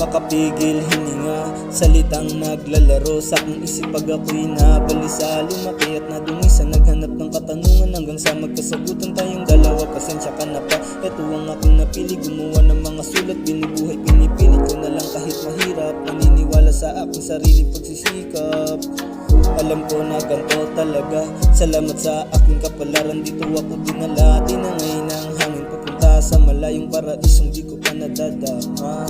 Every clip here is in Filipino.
makapigil hininga, salitang naglalaro sa aking isip pag ako'y nabalisa. Lumaki at nadungisan, naghanap ng katanungan hanggang sa magkasagutan tayong dalawa. Pasensya ka na pa, eto ang aking napili, gumawa ng mga sulat, binibuhay, pinipilit ko na lang kahit mahirap. Naniniwala sa aking sariling pagsisikap, alam ko na ganito talaga. Salamat sa aking kapalaran, dito ako dinala. Tinangay ng hangin papunta sa malayong paraisong di ko pa nadadama.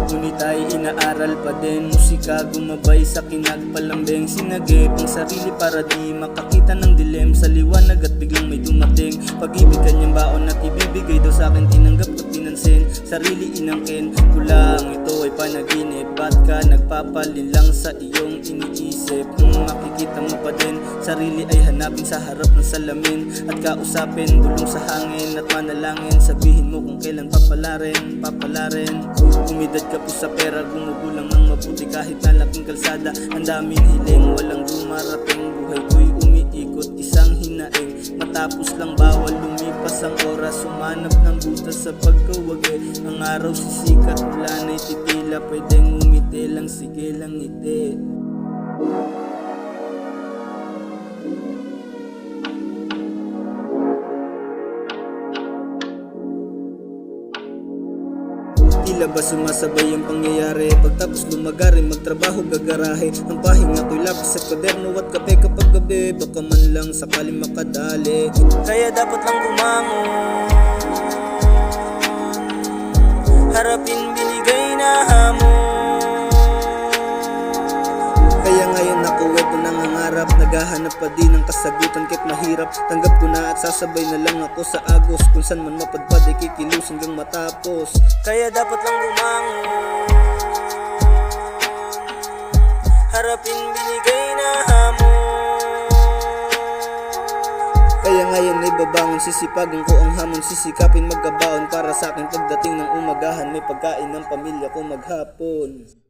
Ngunit ay inaaral pa din, musika gumabay sa kinagpalambing. Sinagip ang sarili para di makakita ng dilim sa liwanag at biglang may dumating. Pag-ibig kanyang baon at ibibigay daw sa akin, tinanggap at pinansin. Sarili inangkin ko lang, ito ay panaginip. Ba't ka nagpapalin lang sa iyong iniisip? Makikita mo pa din, sarili ay hanapin sa harap ng salamin at kausapin, bulong sa hangin at manalangin. Sabihin mo kung kailan papalarin, papalarin. Umidad ka po sa pera, gumugulang ng mabuti kahit na laking kalsada. Ang daming hiling, walang dumarating. Buhay ko'y umiikot, isang hinaing. Matapos lang bawal lumipas ang oras, sumanap ng butas sa pagkawagi. Ang araw sisikat, wala na'y titila, pwedeng umiti lang, sige lang ngiti. Tila ba sumasabay ang pangyayari? Pagtapos lumagari, magtrabaho, gagarahe. Ang pahinga ko'y lapis sa kwaderno at kape kapag gabi. Baka man lang sakali makadali, kaya dapat lang gumangon, harapin binigay na hamon. Kaya ngayon ako eto nangangarap, naghahanap pa din ng kasagutan kahit mahirap. Tanggap ko na at sasabay na lang ako sa agos, kung saan man mapadpad ay kikilos hanggang matapos. Kaya dapat lang gumangon, harapin binigay na hamon. Kaya ngayon ay babangon, sisipagan ko ang hamon, sisikapin magkabaon para sa akin pagdating ng umagahan. May pagkain ng pamilya ko maghapon.